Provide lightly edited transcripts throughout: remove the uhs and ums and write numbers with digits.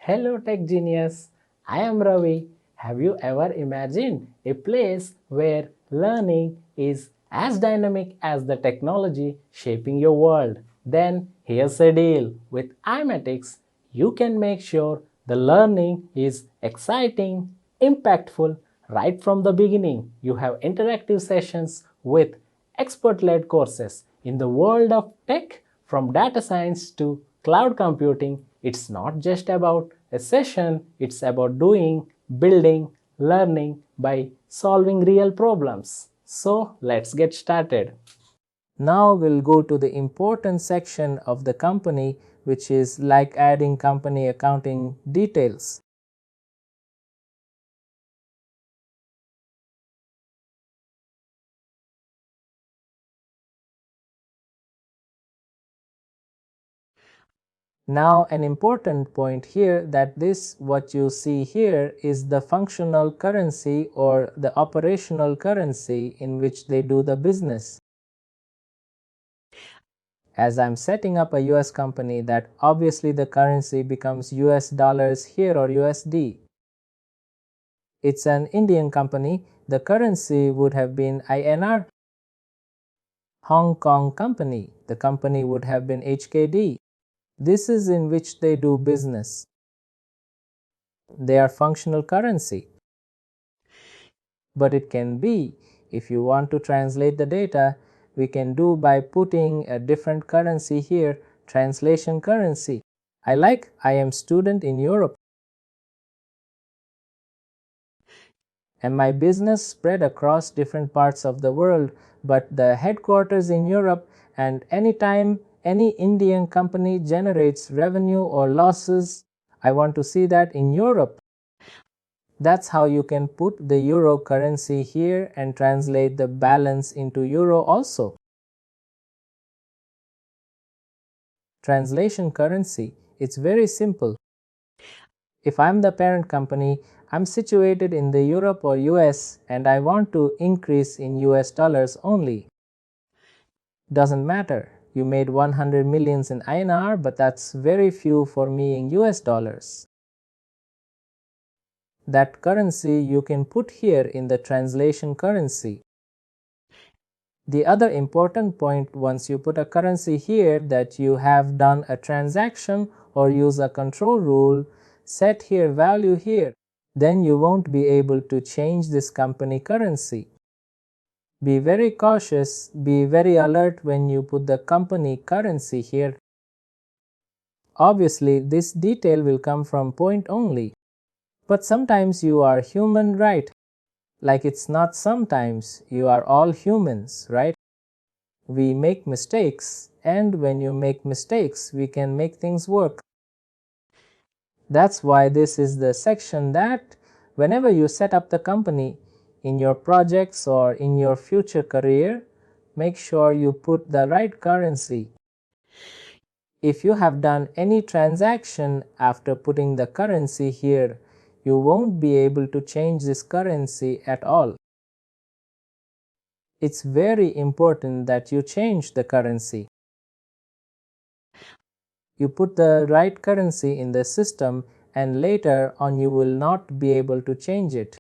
Hello Tech Genius, I am Ravi. Have you ever imagined a place where learning is as dynamic as the technology shaping your world? Then here's a deal. With iMatix, you can make sure the learning is exciting, impactful right from the beginning. You have interactive sessions with expert-led courses. In the world of tech, from data science to cloud computing, it's not just about a session, it's about doing, building, learning by solving real problems. So let's get started. Now we'll go to the important section of the company, which is like adding company accounting details. Now an important point here that this what you see here is the functional currency or the operational currency in which they do the business. As I'm setting up a US company, that obviously the currency becomes US dollars here or USD. It's an Indian company, the currency would have been INR. Hong Kong company, the company would have been HKD. This is in which they do business. They are functional currency. But it can be, if you want to translate the data, we can do by putting a different currency here, translation currency. I am student in Europe and my business spread across different parts of the world, but the headquarters in Europe, and anytime any Indian company generates revenue or losses, I want to see that in Europe. That's how you can put the euro currency here and translate the balance into euro also. Translation currency, it's very simple. If I'm the parent company, I'm situated in the Europe or US and I want to increase in US dollars only. Doesn't matter. You made 100 millions in INR, but that's very few for me in US dollars. That currency you can put here in the translation currency. The other important point, once you put a currency here, that you have done a transaction or use a control rule, set here value here, then you won't be able to change this company currency. Be very cautious, be very alert when you put the company currency here. Obviously, this detail will come from point only. But sometimes you are human, right? Like it's not sometimes, you are all humans, right? We make mistakes, and when you make mistakes, we can make things work. That's why this is the section that whenever you set up the company in your projects or in your future career, make sure you put the right currency. If you have done any transaction after putting the currency here, you won't be able to change this currency at all. It's very important that you change the currency. You put the right currency in the system and later on you will not be able to change it.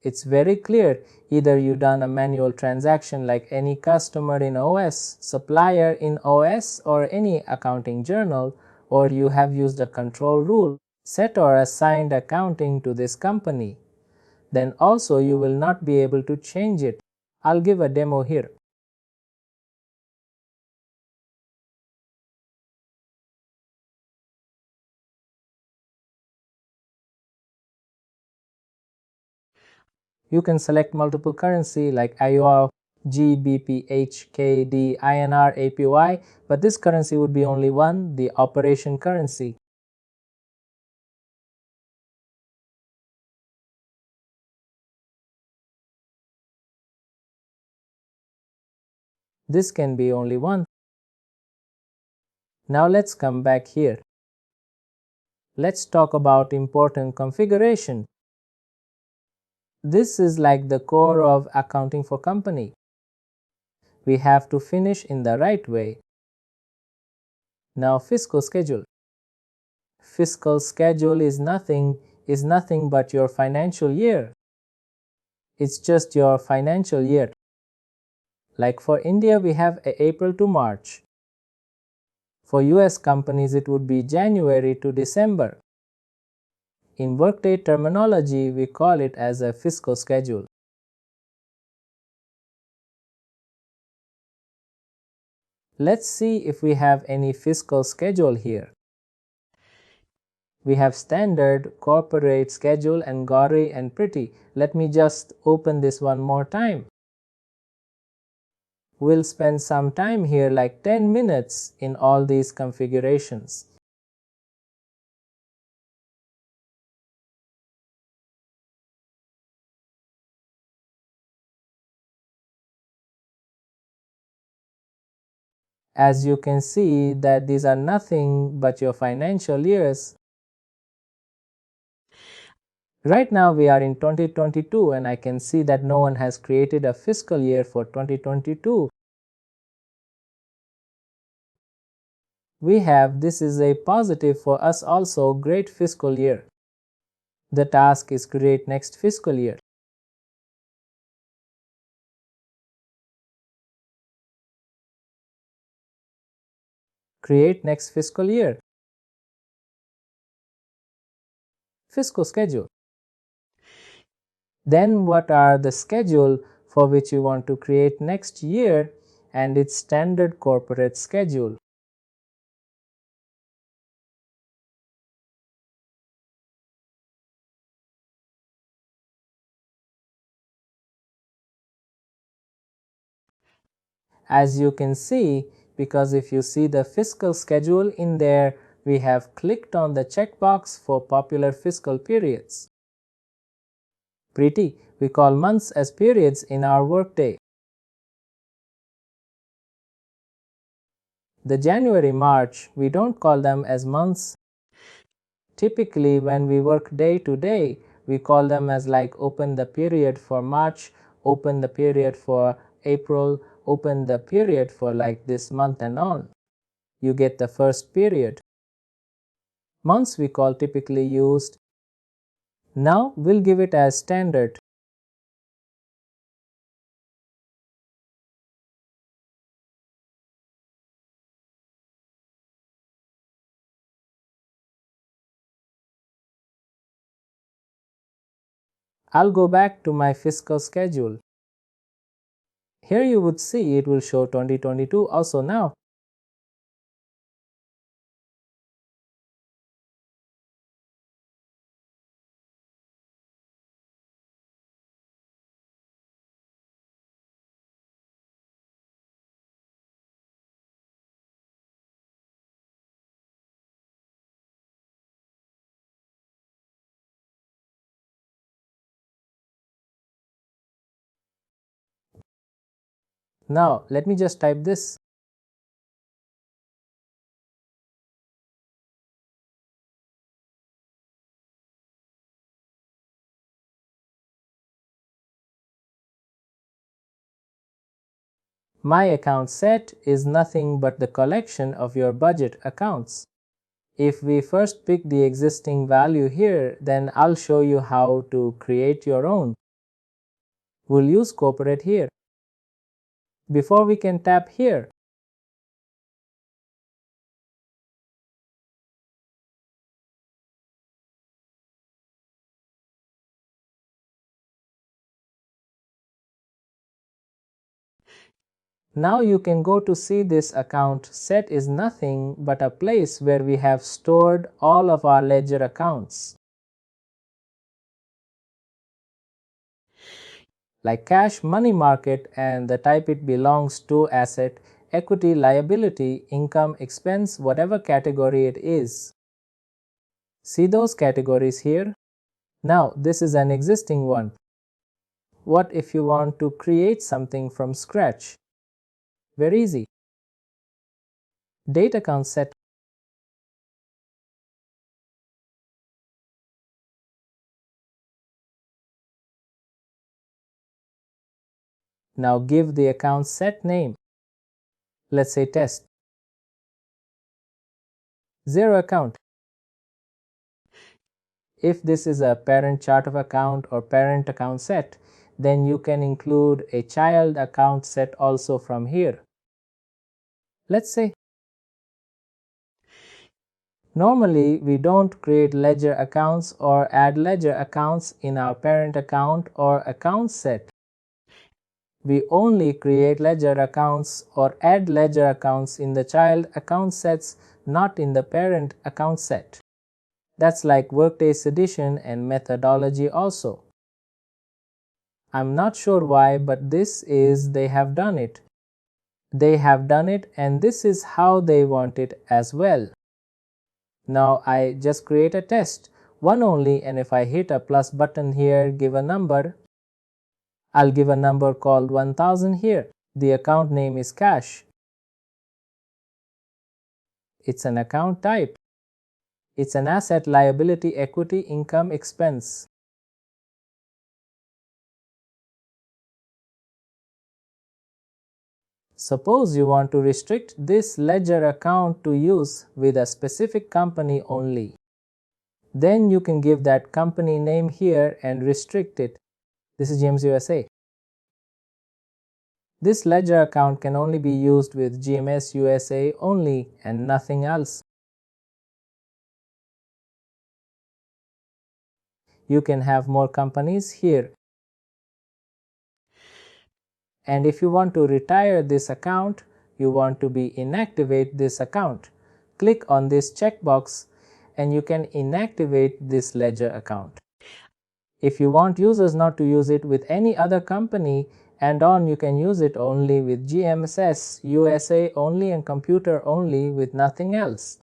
It's very clear, either you done a manual transaction like any customer in OS, supplier in OS or any accounting journal, or you have used a control rule, set or assigned accounting to this company. Then also you will not be able to change it. I'll give a demo here. You can select multiple currency like IOR, GBP, HKD, INR, APY, but this currency would be only one, the operation currency. This can be only one. Now let's come back here. Let's talk about important configuration. This is like the core of accounting for company. We have to finish in the right way. Now fiscal schedule. fiscal schedule is nothing but your financial year. It's just your financial year. Like for India, we have April to March. For US companies, it would be January to December. In Workday terminology, we call it as a fiscal schedule. Let's see if we have any fiscal schedule here. We have standard, corporate, schedule, and gory and pretty. Let me just open this one more time. We'll spend some time here, like 10 minutes, in all these configurations. As you can see that these are nothing but your financial years. Right now we are in 2022 and I can see that no one has created a fiscal year for 2022. We have, this is a positive for us also, great fiscal year. The task is create next fiscal year. Create next fiscal year. Fiscal schedule. Then what are the schedule for which you want to create next year, and its standard corporate schedule. As you can see, because if you see the fiscal schedule in there, we have clicked on the checkbox for popular fiscal periods. Pretty, we call months as periods in our workday. The January-March, we don't call them as months. Typically, when we work day to day, we call them as like open the period for March, open the period for April, open the period for like this month and on. You get the first period. Months we call typically used. Now we'll give it as standard. I'll go back to my fiscal schedule. Here you would see it will show 2022 also now. Now let me just type this. My account set is nothing but the collection of your budget accounts. If we first pick the existing value here, then I'll show you how to create your own. We'll use corporate here. Before we can tap here, now you can go to see this account set is nothing but a place where we have stored all of our ledger accounts. Like cash, money market, and the type it belongs to, asset, equity, liability, income, expense, whatever category it is. See those categories here? Now this is an existing one. What if you want to create something from scratch? Very easy. Date account set. Now give the account set name. Let's say test. Zero account. If this is a parent chart of account or parent account set, then you can include a child account set also from here. Let's say normally we don't create ledger accounts or add ledger accounts in our parent account or account set. We only create ledger accounts or add ledger accounts in the child account sets, not in the parent account set. That's like Workday's addition and methodology also. I'm not sure why, but they have done it. They have done it, and this is how they want it as well. Now I just create a test, one only, and if I hit a plus button here, give a number, I'll give a number called 1000 here. The account name is cash. It's an account type. It's an asset, liability, equity, income, expense. Suppose you want to restrict this ledger account to use with a specific company only. Then you can give that company name here and restrict it. This is GMS USA. This ledger account can only be used with GMS USA only and nothing else. You can have more companies here. And if you want to retire this account, you want to inactivate this account, click on this checkbox and you can inactivate this ledger account. If you want users not to use it with any other company and on, you can use it only with GMSS USA only and computer only with nothing else.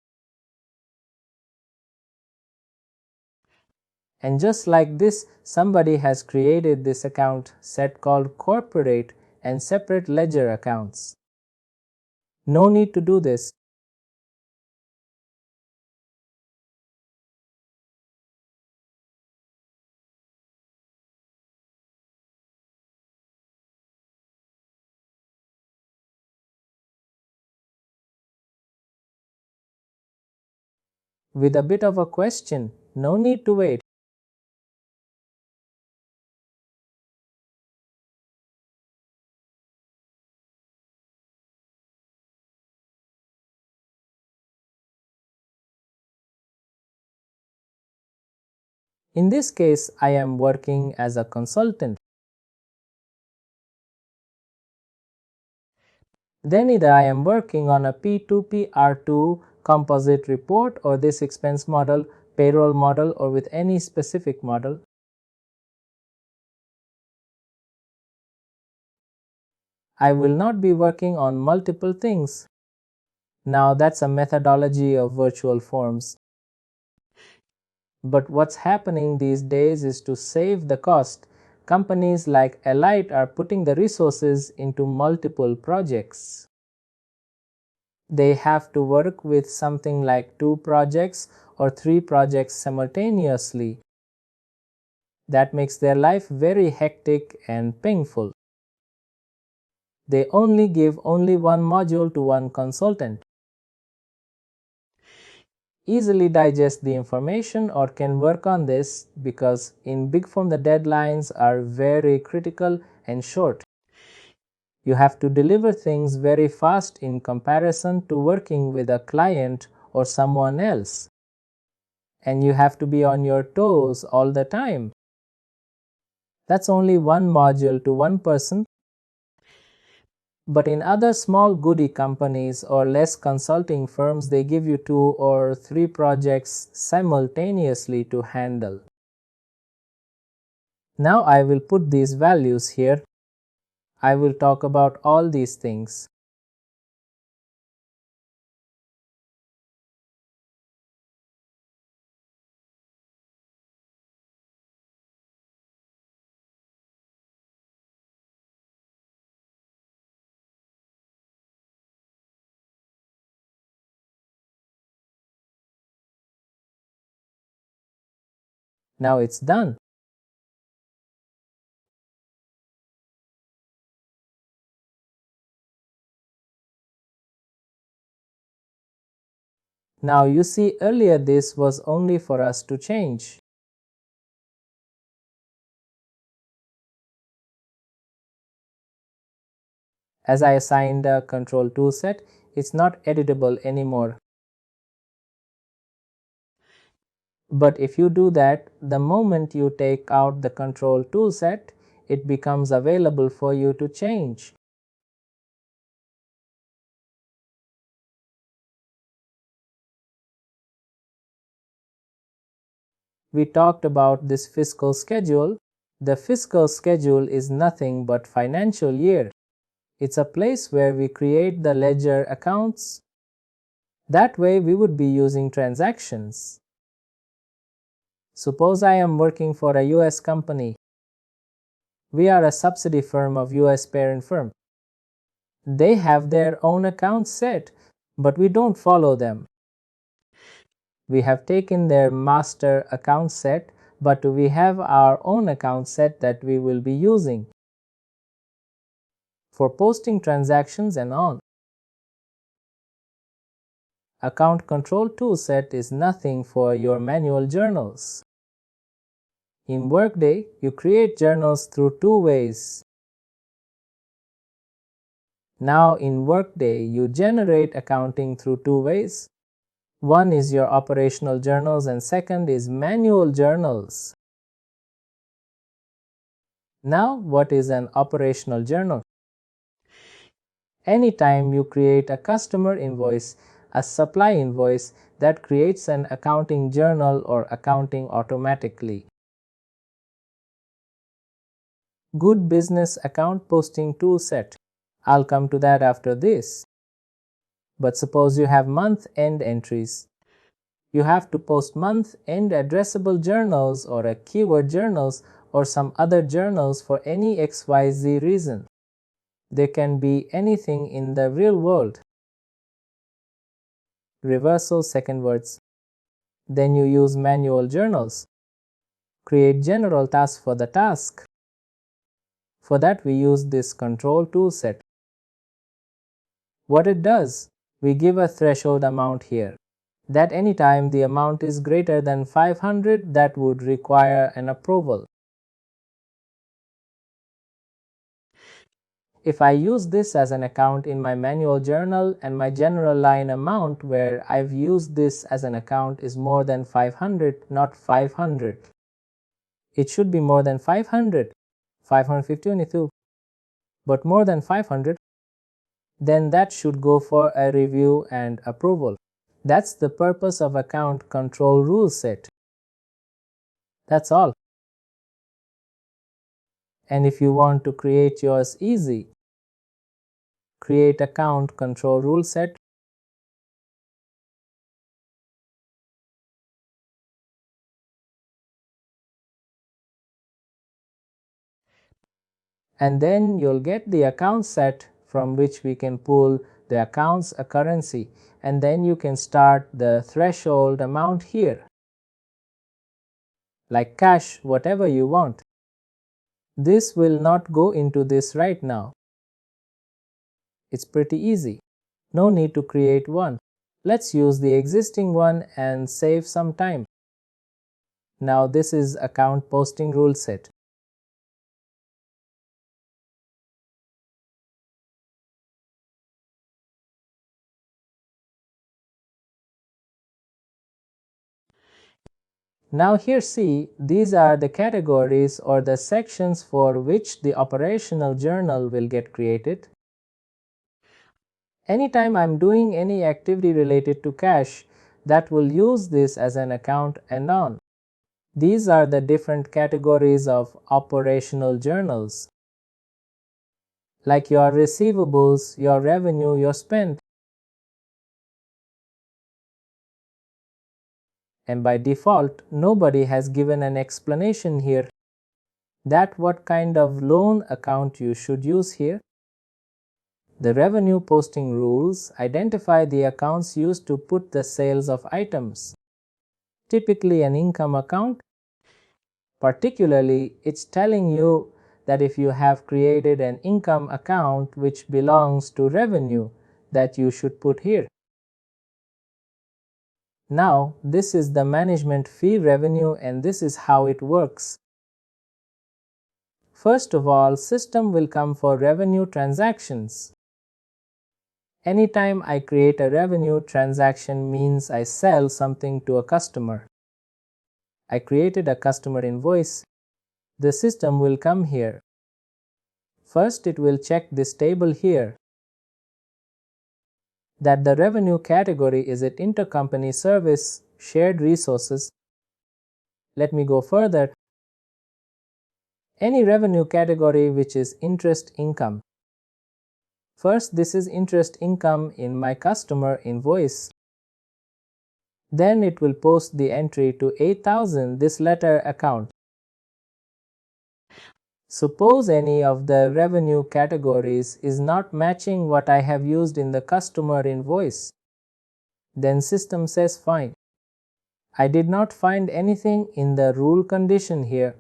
And just like this, somebody has created this account set called corporate and separate ledger accounts. No need to do this. With a bit of a question, no need to wait. In this case, I am working as a consultant. Then either I am working on a P2P R2 composite report or this expense model, payroll model, or with any specific model. I will not be working on multiple things. Now that's a methodology of virtual forms. But what's happening these days is to save the cost. Companies like Elite are putting the resources into multiple projects. They have to work with something like 2 projects or 3 projects simultaneously. That makes their life very hectic and painful. They only give only one module to one consultant. Easily digest the information or can work on this because in big firm the deadlines are very critical and short. You have to deliver things very fast in comparison to working with a client or someone else. And you have to be on your toes all the time. That's only one module to one person. But in other small goodie companies or less consulting firms, they give you 2 or 3 projects simultaneously to handle. Now I will put these values here. I will talk about all these things. Now it's done. Now you see earlier this was only for us to change. As I assigned a control tool set, it's not editable anymore. But if you do that, the moment you take out the control tool set, it becomes available for you to change. We talked about this fiscal schedule. The fiscal schedule is nothing but financial year. It's a place where we create the ledger accounts. That way we would be using transactions. Suppose I am working for a US company. We are a subsidy firm of US parent firm. They have their own accounts set, but we don't follow them. We have taken their master account set, but we have our own account set that we will be using for posting transactions and on. Account control tool set is nothing for your manual journals. In Workday, you create journals through two ways. Now in Workday, you generate accounting through two ways. One is your operational journals and second is manual journals. Now, what is an operational journal? Anytime you create a customer invoice, a supply invoice, that creates an accounting journal or accounting automatically. Good business account posting tool set. I'll come to that after this. But suppose you have month-end entries. You have to post month-end addressable journals or a keyword journals or some other journals for any XYZ reason. They can be anything in the real world. Reversal second words. Then you use manual journals. Create general tasks for the task. For that we use this control tool set. What it does, we give a threshold amount here. That anytime the amount is greater than 500, that would require an approval. If I use this as an account in my manual journal and my general line amount where I've used this as an account is more than 500, not 500. It should be more than 500, 552, but more than 500, then that should go for a review and approval. That's the purpose of account control rule set. That's all. And if you want to create yours easy, create account control rule set. And then you'll get the account set from which we can pull the accounts occurrency, and then you can start the threshold amount here, like cash, whatever you want. This will not go into this right now. It's pretty easy. No need to create one. Let's use the existing one and save some time. Now this is account posting rule set. Now here see, these are the categories or the sections for which the operational journal will get created. Anytime I'm doing any activity related to cash, that will use this as an account and on. These are the different categories of operational journals, like your receivables, your revenue, your spend. And by default, nobody has given an explanation here that what kind of loan account you should use here. The revenue posting rules identify the accounts used to put the sales of items. Typically an income account. Particularly, it's telling you that if you have created an income account which belongs to revenue, that you should put here. Now, this is the management fee revenue and this is how it works. First of all, system will come for revenue transactions. Anytime I create a revenue transaction means I sell something to a customer. I created a customer invoice. The system will come here. First, it will check this table here, that the revenue category is it intercompany service, shared resources. Let me go further. Any revenue category which is interest income. First, this is interest income in my customer invoice. Then it will post the entry to 8000, this letter account. Suppose any of the revenue categories is not matching what I have used in the customer invoice. Then system says fine. I did not find anything in the rule condition here.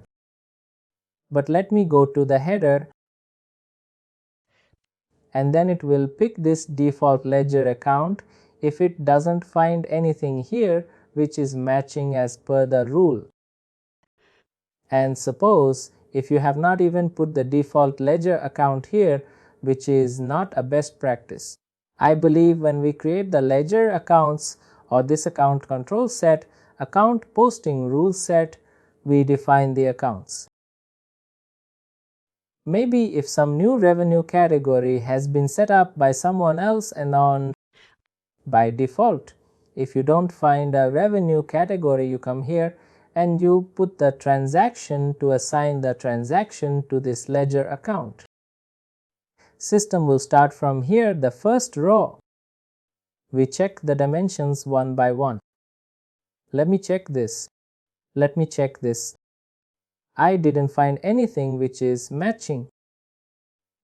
But let me go to the header, and then it will pick this default ledger account if it doesn't find anything here which is matching as per the rule. And suppose if you have not even put the default ledger account here, which is not a best practice. I believe when we create the ledger accounts or this account control set, account posting rule set, we define the accounts. Maybe if some new revenue category has been set up by someone else and on by default, if you don't find a revenue category, you come here and you put the transaction to assign the transaction to this ledger account. System will start from here, the first row. We check the dimensions one by one. Let me check this. Let me check this. I didn't find anything which is matching.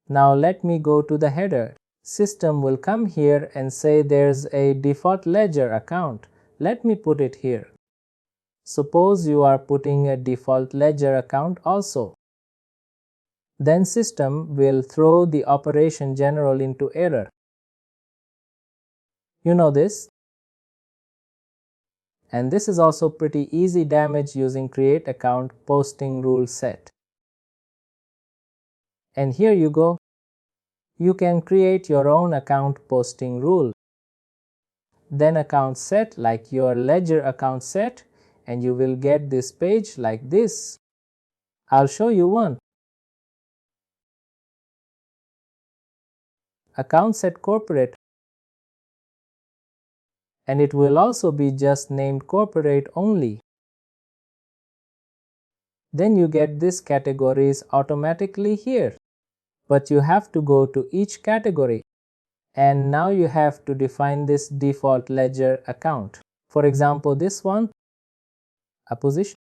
Now let me go to the header. System will come here and say there's a default ledger account. Let me put it here. Suppose you are putting a default ledger account also. Then system will throw the operation general into error. You know this? And this is also pretty easy damage using create account posting rule set. And here you go. You can create your own account posting rule. Then account set like your ledger account set, and you will get this page like this. I'll show you one. Account set corporate, and it will also be just named corporate only. Then you get this categories automatically here, but you have to go to each category, and now you have to define this default ledger account. For example, this one, a position.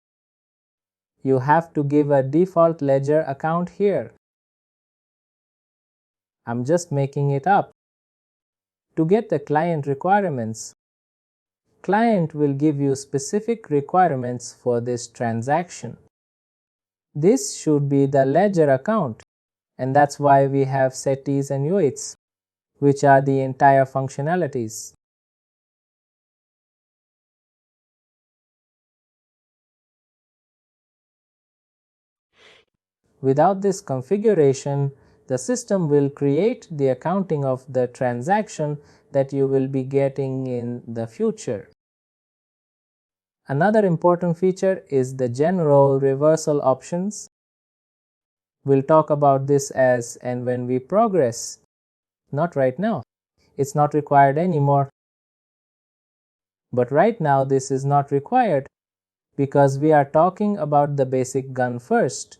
You have to give a default ledger account here. I'm just making it up. To get the client requirements, client will give you specific requirements for this transaction. This should be the ledger account, and that's why we have settings and UITs, which are the entire functionalities. Without this configuration, the system will create the accounting of the transaction that you will be getting in the future. Another important feature is the general reversal options. We'll talk about this as and when we progress. Not right now. It's not required anymore. But right now this is not required because we are talking about the basic gun first.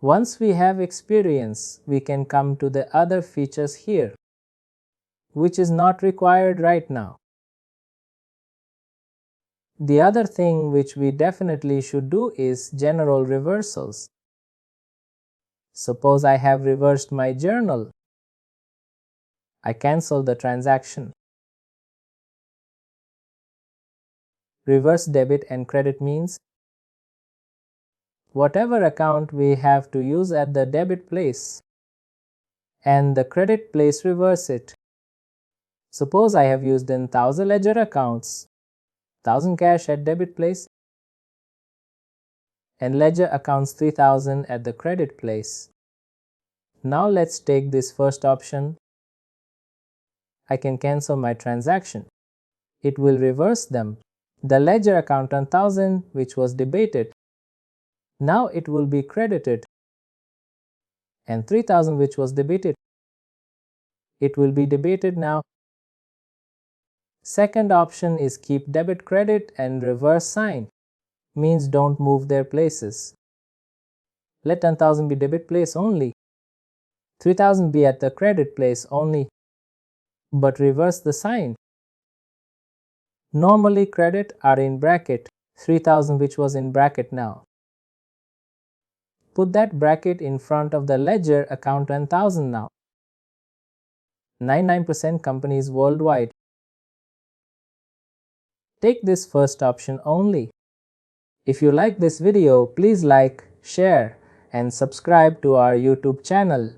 Once we have experience, we can come to the other features here, which is not required right now. The other thing which we definitely should do is general reversals. Suppose I have reversed my journal. I cancel the transaction. Reverse debit and credit means whatever account we have to use at the debit place and the credit place reverse it. Suppose I have used in 1000 ledger accounts, 1000 cash at debit place and ledger accounts 3000 at the credit place. Now let's take this first option. I can cancel my transaction. It will reverse them. The ledger account 1000 which was debited, now it will be credited, and 3000 which was debited, it will be debited now. Second option is keep debit credit and reverse sign, means don't move their places. Let 10,000 be debit place only, 3000 be at the credit place only, but reverse the sign. Normally credit are in bracket, 3000 which was in bracket now. Put that bracket in front of the ledger account 10,000 now. 99% companies worldwide take this first option only. If you like this video, please like, share and subscribe to our YouTube channel.